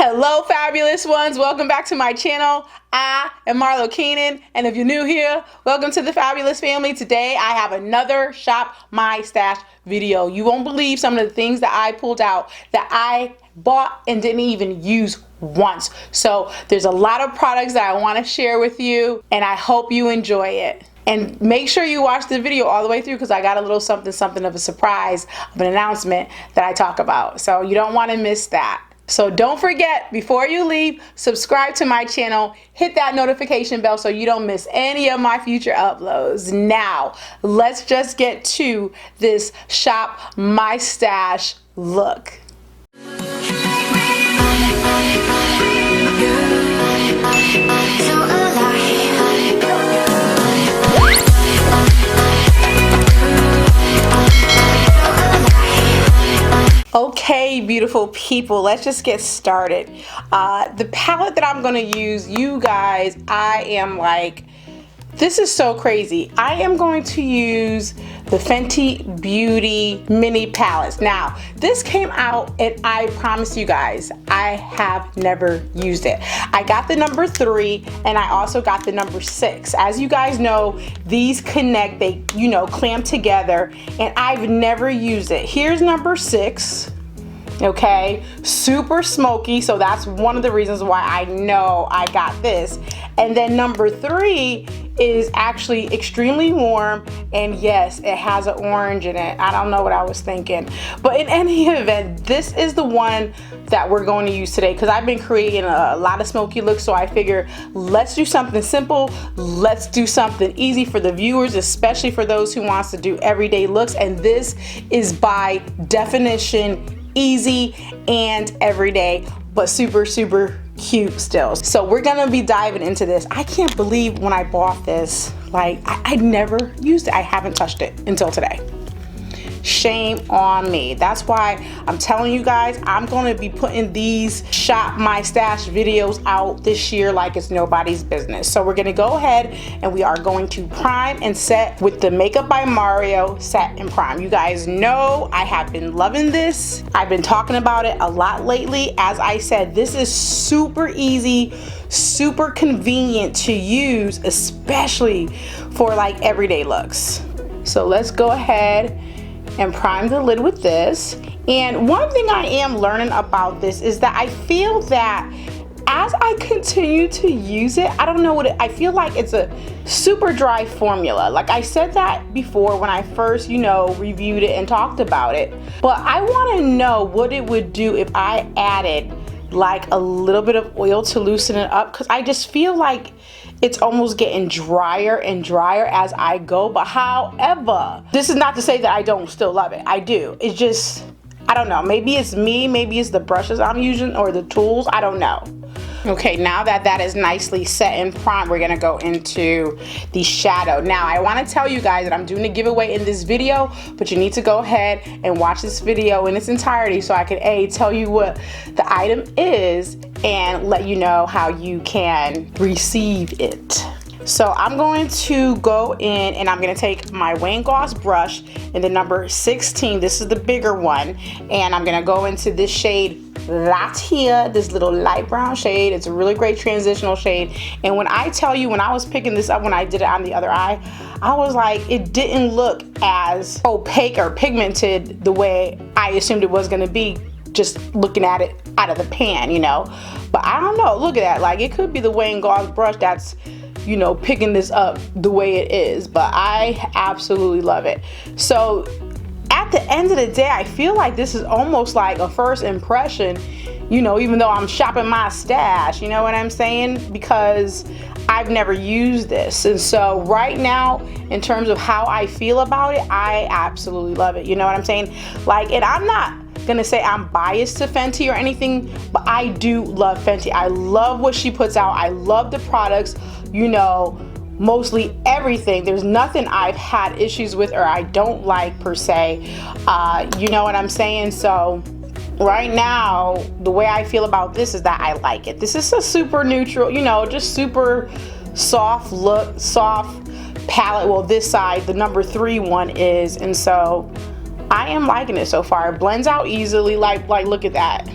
Hello fabulous ones, welcome back to my channel. I am Marlo Keenan, and if you're new here, welcome to the fabulous family. Today I have another Shop My Stash video. You won't believe some of the things that I pulled out that I bought and didn't even use once. So there's a lot of products that I want to share with you, and I hope you enjoy it. And make sure you watch the video all the way through because I got a little something of a surprise of an announcement that I talk about. So you don't want to miss that. So don't forget, before you leave, subscribe to my channel, hit that notification bell so you don't miss any of my future uploads. Now, let's just get to this Shop My Stash look. Okay, beautiful people, let's just get started. The palette that I'm going to use, you guys, I am like, this is so crazy. I am going to use the Fenty Beauty mini palettes. Now, this came out and I promise you guys, I have never used it. I got the number 3 and I also got the number 6. As you guys know, these connect, they, clamp together, and I've never used it. Here's number 6. Okay, super smoky, so that's one of the reasons why I know I got this. And then number 3 is actually extremely warm, and yes, it has an orange in it. I don't know what I was thinking, but in any event, this is the one that we're going to use today because I've been creating a lot of smoky looks, so I figure let's do something simple, let's do something easy for the viewers, especially for those who wants to do everyday looks. And this is by definition easy and everyday, but super cute still. So we're gonna be diving into this. I can't believe when I bought this, like I never used it. I haven't touched it until today. Shame on me. That's why I'm telling you guys, I'm going to be putting these Shop My Stash videos out this year like it's nobody's business. So we're going to go ahead and we are going to prime and set with the Makeup by Marlo set and prime. You guys know I have been loving this. I've been talking about it a lot lately. As I said, this is super easy, super convenient to use, especially for like everyday looks. So let's go ahead and prime the lid with this. And one thing I am learning about this is that I feel that as I continue to use it, I don't know what I feel like it's a super dry formula. Like I said that before when I first, reviewed it and talked about it. But I want to know what it would do if I added like a little bit of oil to loosen it up, because I just feel like it's almost getting drier and drier as I go. But however, this is not to say that I don't still love it. I do. It's just, I don't know, maybe it's me, maybe it's the brushes I'm using or the tools, I don't know. Okay, now that that is nicely set and primed, we're gonna go into the shadow. Now, I wanna tell you guys that I'm doing a giveaway in this video, but you need to go ahead and watch this video in its entirety so I can tell you what the item is and let you know how you can receive it. So I'm going to go in and I'm going to take my Wayne Gloss brush in the number 16. This is the bigger one. And I'm going to go into this shade right here, this little light brown shade. It's a really great transitional shade. And when I tell you, when I was picking this up, when I did it on the other eye, I was like, it didn't look as opaque or pigmented the way I assumed it was going to be just looking at it out of the pan, But I don't know. Look at that. Like, it could be the Wayne Gloss brush that's picking this up the way it is, but I absolutely love it. So at the end of the day, I feel like this is almost like a first impression, even though I'm shopping my stash, you know what I'm saying? Because I've never used this. And so right now, in terms of how I feel about it, I absolutely love it. You know what I'm saying? Like, and I'm not gonna say I'm biased to Fenty or anything, but I do love Fenty. I love what she puts out. I love the products, mostly everything. There's nothing I've had issues with or I don't like per se. You know what I'm saying? So right now, the way I feel about this is that I like it. This is a super neutral, just super soft look, soft palette. Well, this side, the number 3 one is, and so I am liking it so far. It blends out easily, like look at that.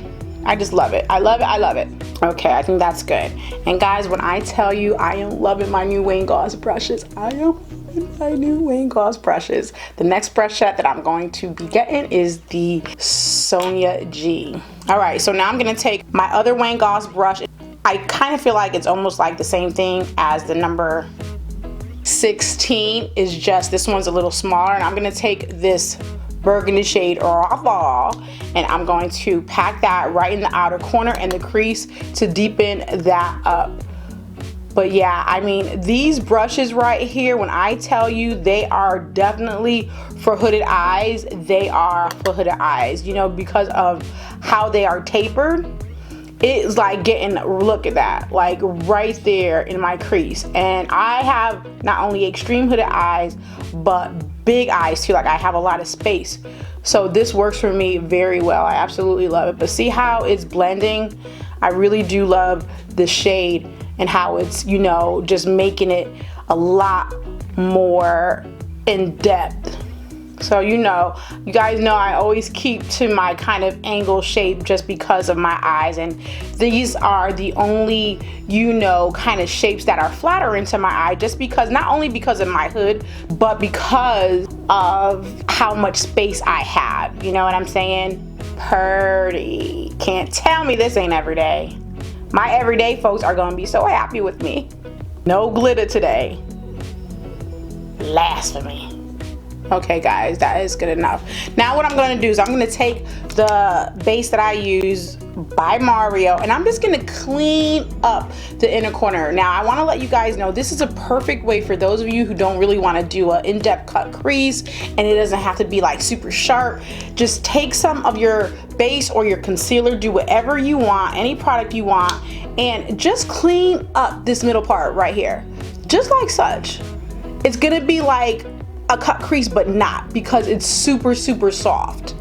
I just love it. I love it. I love it. Okay, I think that's good. And guys, when I tell you I am loving my new Wayne Goss brushes, I am loving my new Wayne Goss brushes. The next brush set that I'm going to be getting is the Sonia G. All right, so now I'm gonna take my other Wayne Goss brush. I kind of feel like it's almost like the same thing as the number 16, is just this one's a little smaller, and I'm gonna take this burgundy shade Raw, and I'm going to pack that right in the outer corner and the crease to deepen that up. But yeah, I mean, these brushes right here, when I tell you they are definitely for hooded eyes, they are for hooded eyes, you know, because of how they are tapered. It's like getting, look at that, like right there in my crease. And I have not only extreme hooded eyes, but big eyes too. Like I have a lot of space. So this works for me very well. I absolutely love it. But see how it's blending? I really do love the shade and how it's, you know, just making it a lot more in depth. So, you know, you guys know I always keep to my kind of angle shape just because of my eyes, and these are the only, you know, kind of shapes that are flatter into my eye, just because, not only because of my hood, but because of how much space I have. You know what I'm saying? Pretty. Can't tell me this ain't every day. My everyday folks are gonna be so happy with me. No glitter today. Blasphemy. Okay guys, that is good enough. Now what I'm going to do is I'm going to take the base that I use by Marlo, and I'm just going to clean up the inner corner. Now I want to let you guys know this is a perfect way for those of you who don't really want to do an in-depth cut crease, and it doesn't have to be like super sharp. Just take some of your base or your concealer, do whatever you want, any product you want, and just clean up this middle part right here, just like such. It's going to be like a cut crease, but not, because it's super soft.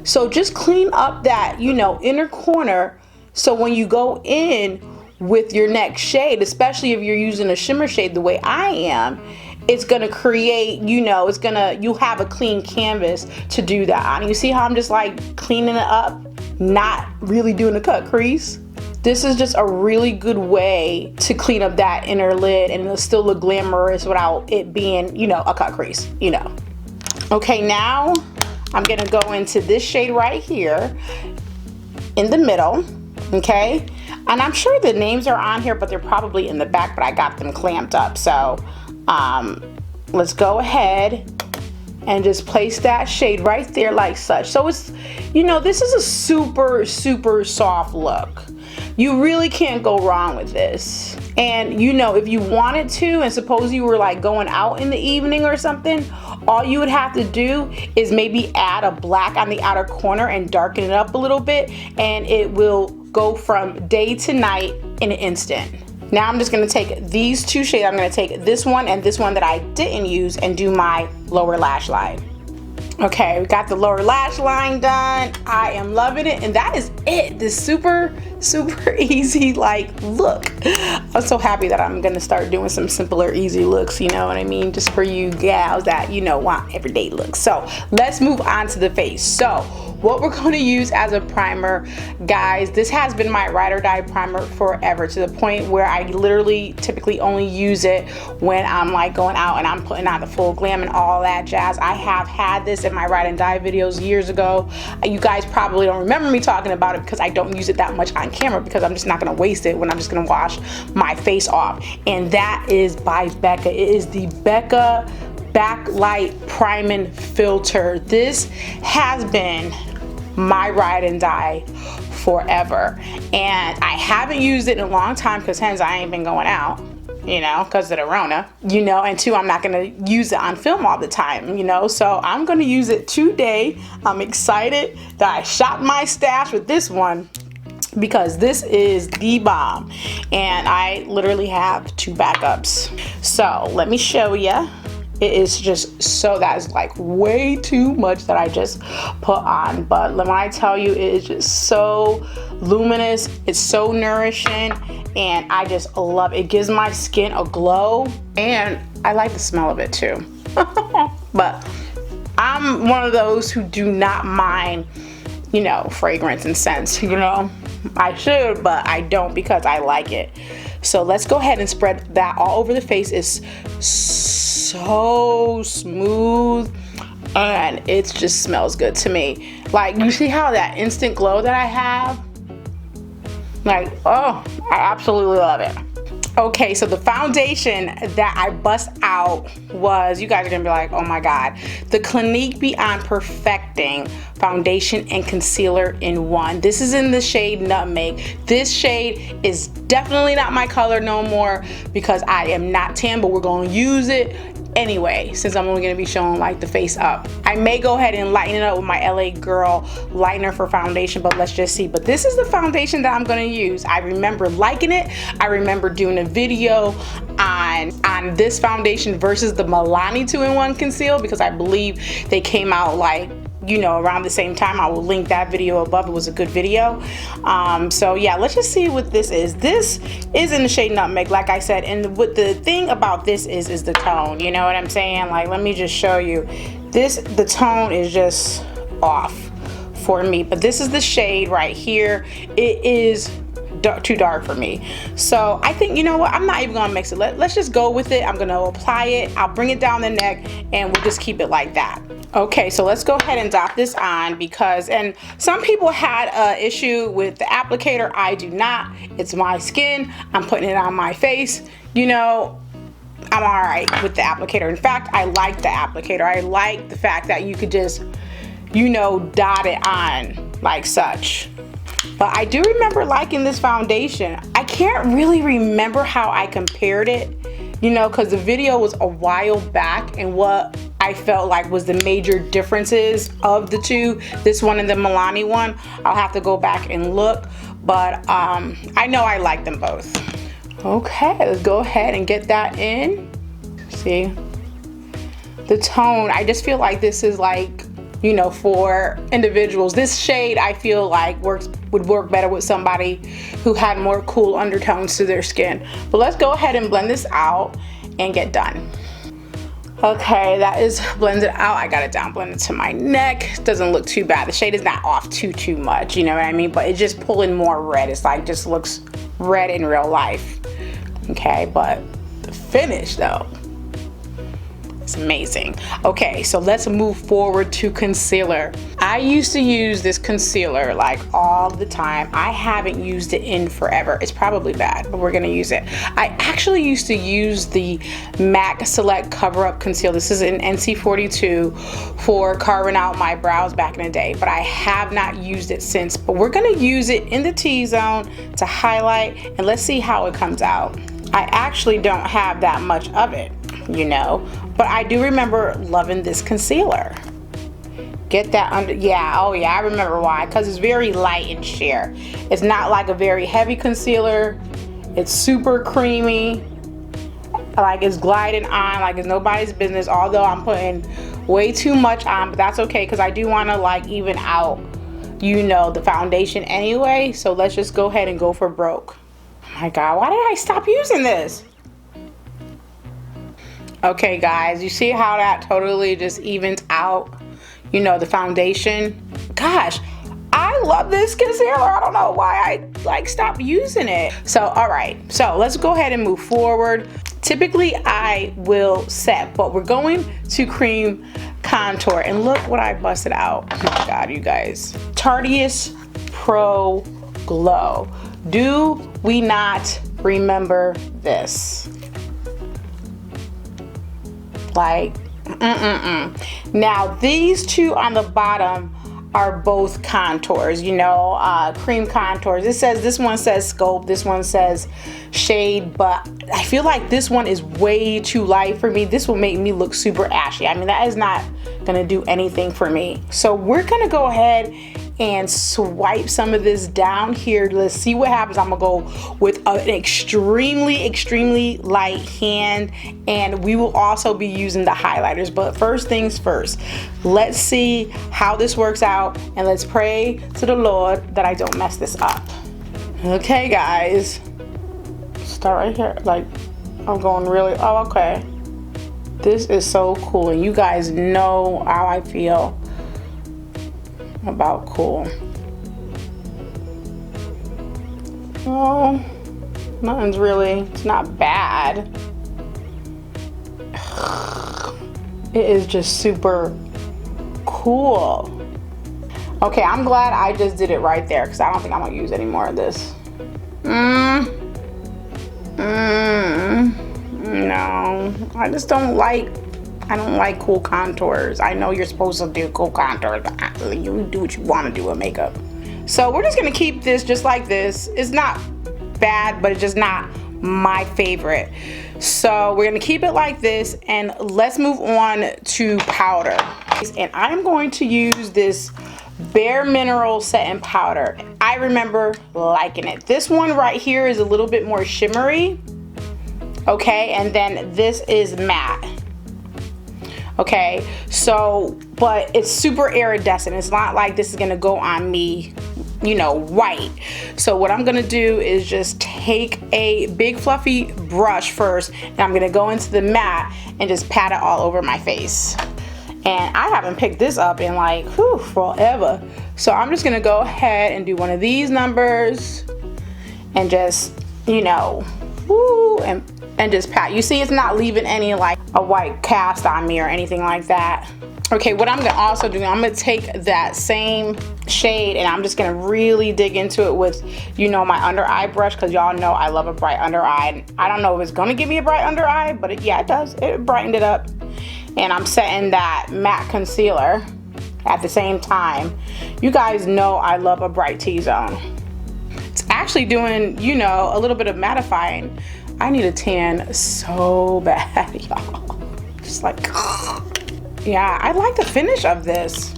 So just clean up that, you know, inner corner, so when you go in with your next shade, especially if you're using a shimmer shade the way I am, it's gonna create, you know, it's gonna, you have a clean canvas to do that on. You see how I'm just like cleaning it up, not really doing a cut crease? This is just a really good way to clean up that inner lid, and it'll still look glamorous without it being, you know, a cut crease, you know. Okay, now I'm gonna go into this shade right here in the middle, okay? And I'm sure the names are on here, but they're probably in the back, but I got them clamped up. So let's go ahead and just place that shade right there like such. So it's, you know, this is a super soft look. You really can't go wrong with this. And you know, if you wanted to, and suppose you were like going out in the evening or something, all you would have to do is maybe add a black on the outer corner and darken it up a little bit, and it will go from day to night in an instant. Now I'm just gonna take these two shades. I'm gonna take this one and this one that I didn't use and do my lower lash line. Okay, we got the lower lash line done. I am loving it, and that is it. This super easy like look. I'm so happy that I'm gonna start doing some simpler, easy looks, you know what I mean, just for you gals that, you know, want everyday looks. So let's move on to the face. So what we're going to use as a primer, guys, this has been my ride or die primer forever, to the point where I literally typically only use it when I'm like going out and I'm putting on the full glam and all that jazz. I have had this in my ride and die videos years ago. You guys probably don't remember me talking about it because I don't use it that much on camera, because I'm just not going to waste it when I'm just going to wash my face off. And that is by Becca. It is the Becca Backlight Priming Filter. This has been my ride and die forever, and I haven't used it in a long time because hence I ain't been going out, you know, because of the Rona, you know, and two, I'm not gonna use it on film all the time, you know, so I'm gonna use it today. I'm excited that I shot my stash with this one, because this is the bomb, and I literally have two backups. So let me show you. It is just so, that is like way too much that I just put on, but when I tell you, it is just so luminous, it's so nourishing, and I just love it. It gives my skin a glow, and I like the smell of it too. But I'm one of those who do not mind, you know, fragrance and scents, you know. I should, but I don't because I like it. So let's go ahead and spread that all over the face. It's so smooth and it just smells good to me. Like, you see how that instant glow that I have? Like, oh, I absolutely love it. Okay, so the foundation that I bust out was, you guys are gonna be like, oh my God, the Clinique Beyond Perfecting foundation and concealer in one. This is in the shade Nutmeg. This shade is definitely not my color no more because I am not tan, but we're gonna use it anyway, since I'm only gonna be showing like the face up. I may go ahead and lighten it up with my LA Girl lightener for foundation, but let's just see. But this is the foundation that I'm gonna use. I remember liking it. I remember doing a video on this foundation versus the Milani 2-in-1 Conceal because I believe they came out like, you know, around the same time. I will link that video above. It was a good video. So yeah, let's just see what this is. This is in the shade Nutmeg, like I said, and what the thing about this is the tone. You know what I'm saying? Like, let me just show you. The tone is just off for me, but this is the shade right here. It is too dark for me. So I think, you know what, I'm not even gonna mix it. Let's just go with it. I'm gonna apply it. I'll bring it down the neck and we'll just keep it like that. Okay, so let's go ahead and dot this on because, and some people had an issue with the applicator. I do not. It's my skin. I'm putting it on my face. You know, I'm all right with the applicator. In fact, I like the applicator. I like the fact that you could just, you know, dot it on like such. But I do remember liking this foundation. I can't really remember how I compared it, you know, because the video was a while back, and what I felt like was the major differences of the two, this one and the Milani one. I'll have to go back and look, but I know I like them both. Okay, let's go ahead and get that in. See, the tone, I just feel like this is like, you know, for individuals. This shade I feel like would work better with somebody who had more cool undertones to their skin. But let's go ahead and blend this out and get done. Okay, that is blended out. I got it down blended to my neck. Doesn't look too bad. The shade is not off too much, you know what I mean? But it's just pulling more red. It's like, just looks red in real life. Okay, but the finish though, it's amazing. Okay, so let's move forward to concealer. I used to use this concealer like all the time. I haven't used it in forever. It's probably bad, but we're gonna use it. I actually used to use the MAC Select Cover Up Concealer. This is an NC42 for carving out my brows back in the day, but I have not used it since. But we're gonna use it in the T-zone to highlight, and let's see how it comes out. I actually don't have that much of it, you know, but I do remember loving this concealer. Get that under, yeah, oh yeah, I remember why, because it's very light in sheer. It's not like a very heavy concealer. It's super creamy, like it's gliding on like it's nobody's business, although I'm putting way too much on, but that's okay because I do want to like even out, you know, the foundation anyway. So let's just go ahead and go for broke. Oh my God, why did I stop using this? Okay guys, you see how that totally just evens out, you know, the foundation? Gosh, I love this concealer. I don't know why I like stopped using it. So, all right, so let's go ahead and move forward. Typically I will set, but we're going to cream contour, and look what I busted out. Oh my God, you guys. Tarteist Pro Glow. Do we not remember this? Like, Now these two on the bottom are both contours, you know, cream contours. This one says scope, this one says shade, but I feel like this one is way too light for me. This will make me look super ashy. I mean, that is not gonna do anything for me. So we're gonna go ahead and swipe some of this down here. Let's see what happens. I'm gonna go with an extremely light hand, and we will also be using the highlighters. But first things first, let's see how this works out, and let's pray to the Lord that I don't mess this up. Okay guys, start right here. Like, I'm going really, oh okay. This is so cool, and you guys know how I feel about cool. Oh, nothing's really, it's not bad. It is just super cool. Okay, I'm glad I just did it right there because I don't think I'm gonna use any more of this. No, I just don't like, I don't like cool contours. I know you're supposed to do cool contours, but you do what you want to do with makeup. So we're just gonna keep this just like this. It's not bad, but it's just not my favorite. So we're gonna keep it like this, and let's move on to powder. And I'm going to use this Bare Mineral setting powder. I remember liking it. This one right here is a little bit more shimmery. Okay, and then this is matte. Okay, so, but it's super iridescent. It's not like this is gonna go on me, you know, white. So what I'm gonna do is just take a big fluffy brush first, and I'm gonna go into the matte and just pat it all over my face. And I haven't picked this up in like, whew, forever. So I'm just gonna go ahead and do one of these numbers and just, you know, woo, and just pat. You see, it's not leaving any like a white cast on me or anything like that. Okay, what I'm gonna also do, I'm gonna take that same shade and I'm just gonna really dig into it with, you know, my under eye brush, because y'all know I love a bright under eye. I don't know if it's gonna give me a bright under eye, but yeah, it does. It brightened it up. And I'm setting that matte concealer at the same time. You guys know I love a bright T-zone. It's actually doing, you know, a little bit of mattifying. I need a tan so bad, y'all. Just like, yeah, I like the finish of this.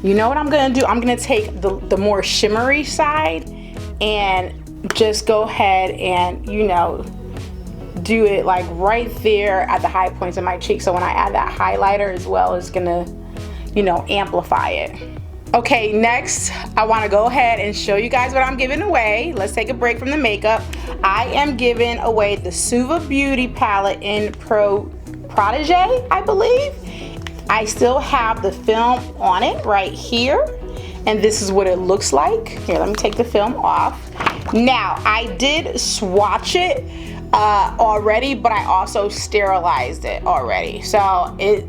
You know what I'm gonna do? I'm gonna take the more shimmery side and just go ahead and, you know, do it like right there at the high points of my cheek. So when I add that highlighter as well, it's gonna, you know, amplify it. Okay, next I want to go ahead and show you guys what I'm giving away. Let's take a break from the makeup. I am giving away the Fenty Beauty palette in Protégé, I believe. I still have the film on it right here, and this is what it looks like. Here, let me take the film off. Now, I did swatch it already, but I also sterilized it already. So it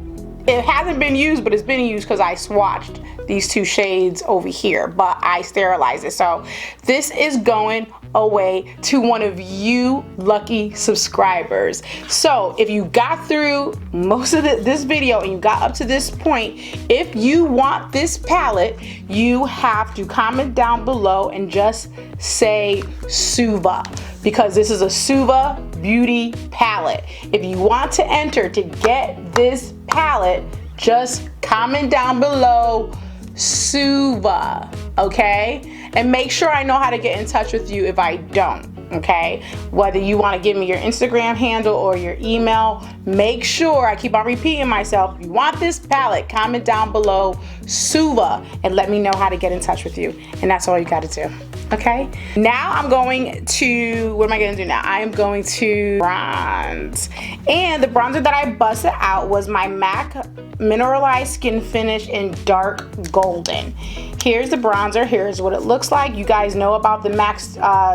hasn't been used, but it's been used because I swatched these two shades over here, but I sterilized it. So this is going away to one of you lucky subscribers. So if you got through most of this video and you got up to this point, if you want this palette, you have to comment down below and just say Suva, because this is a Suva Beauty palette. If you want to enter to get this palette, just comment down below Suva, okay? And make sure I know how to get in touch with you if I don't, okay? Whether you want to give me your Instagram handle or your email, make sure, I keep on repeating myself, if you want this palette, comment down below Suva and let me know how to get in touch with you. And that's all you got to do. Okay, now I'm going to, what am I going to do now? I am going to bronze. And the bronzer that I busted out was my MAC Mineralized Skin Finish in Dark Golden. Here's the bronzer. Here's what it looks like. You guys know about the MAC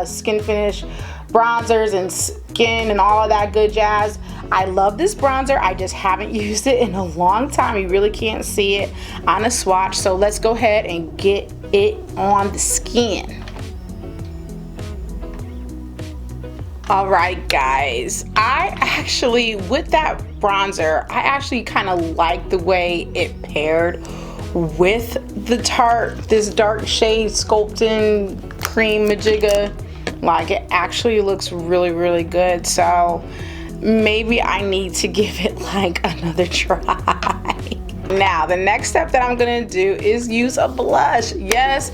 Skin Finish bronzers and skin and all of that good jazz. I love this bronzer. I just haven't used it in a long time. You really can't see it on a swatch. So let's go ahead and get it on the skin. Alright guys, I actually, with that bronzer, I actually kind of like the way it paired with this dark shade Sculptin Cream Majigga. Like, it actually looks really, really good. So maybe I need to give it like another try. Now, the next step that I'm gonna do is use a blush. Yes,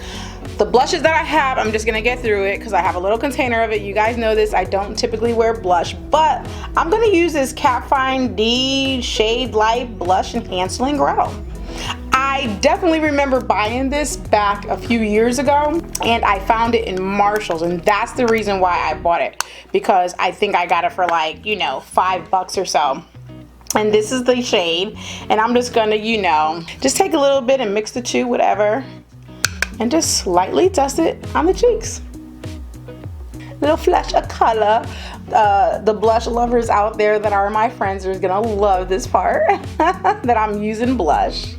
the blushes that I have, I'm just gonna get through it because I have a little container of it. You guys know this, I don't typically wear blush, but I'm gonna use this Kat Von D Shade Light Blush Enhancer and Grow. I definitely remember buying this back a few years ago, and I found it in Marshall's, and that's the reason why I bought it, because I think I got it for like, you know, $5 or so. And this is the shade, and I'm just gonna, you know, just take a little bit and mix the two, whatever, and just lightly dust it on the cheeks. little flash of color. The blush lovers out there that are my friends are gonna love this part that I'm using blush.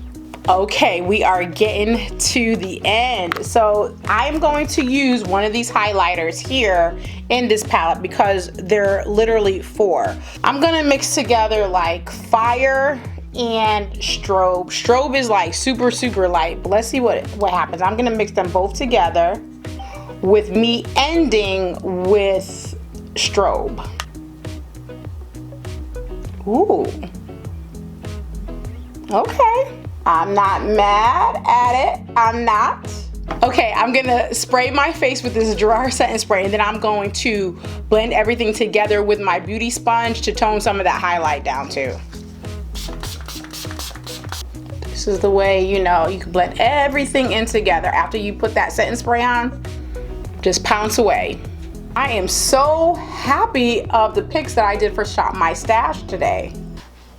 Okay, we are getting to the end. So I'm going to use one of these highlighters here in this palette because they're literally 4. I'm gonna mix together like Fire and Strobe. Strobe is like super, super light, but let's see what happens. I'm gonna mix them both together with me ending with Strobe. Ooh. Okay. I'm not mad at it. I'm not. Okay, I'm gonna spray my face with this Gerard setting spray, and then I'm going to blend everything together with my beauty sponge to tone some of that highlight down too. This is the way, you know, you can blend everything in together. After you put that setting spray on, just pounce away. I am so happy of the picks that I did for Shop My Stash today.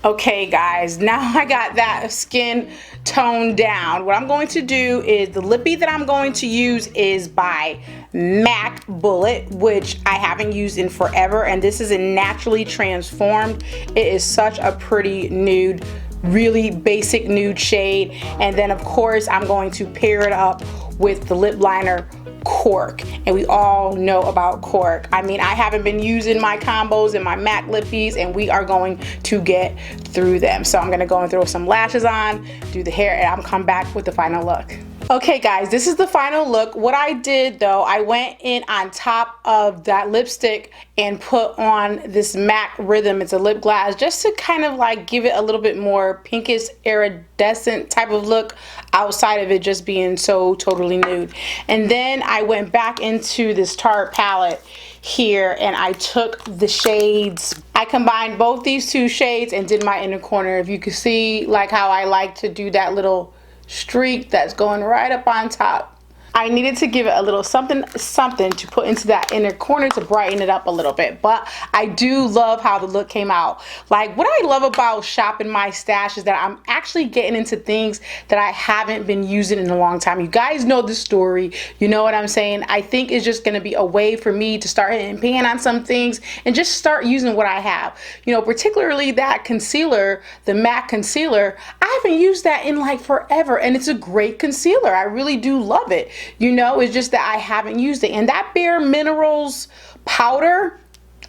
Okay guys, now I got that skin toned down. What I'm going to do is the Lippie that I'm going to use is by MAC Bullet, which I haven't used in forever, and this is a naturally transformed. It is such a pretty nude, really basic nude shade. And then of course I'm going to pair it up with the lip liner Cork, and we all know about Cork. I mean, I haven't been using my combos and my MAC Lippies, and we are going to get through them. So I'm gonna go and throw some lashes on, do the hair, and I'm come back with the final look. Okay guys, this is the final look. What I did though, I went in on top of that lipstick and put on this MAC Rhythm. It's a lip glass, just to kind of like give it a little bit more pinkish iridescent type of look outside of it just being so totally nude. And then I went back into this Tarte palette here and I took the shades. I combined both these two shades and did my inner corner. If you can see like how I like to do that little streak that's going right up on top. I needed to give it a little something to put into that inner corner to brighten it up a little bit, but I do love how the look came out. Like, what I love about shopping my stash is that I'm actually getting into things that I haven't been using in a long time. You guys know the story, you know what I'm saying? I think it's just gonna be a way for me to start hitting pan on some things and just start using what I have. You know, particularly that concealer, the MAC concealer. I haven't used that in like forever, and it's a great concealer. I really do love it. You know, it's just that I haven't used it. And that Bare Minerals powder,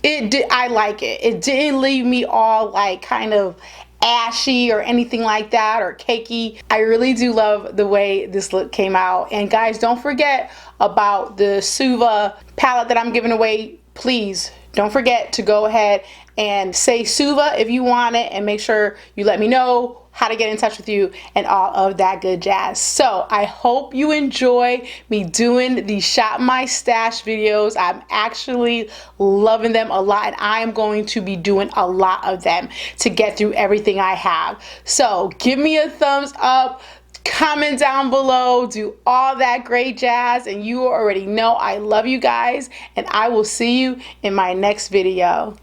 I like it. It didn't leave me all like kind of ashy or anything like that, or cakey. I really do love the way this look came out. And guys, don't forget about the Suva palette that I'm giving away. Please don't forget to go ahead and say Suva if you want it, and make sure you let me know how to get in touch with you and all of that good jazz. So I hope you enjoy me doing these Shop My Stash videos. I'm actually loving them a lot, and I am going to be doing a lot of them to get through everything I have. So give me a thumbs up, comment down below, do all that great jazz, and you already know I love you guys, and I will see you in my next video.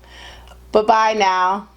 Bye-bye now.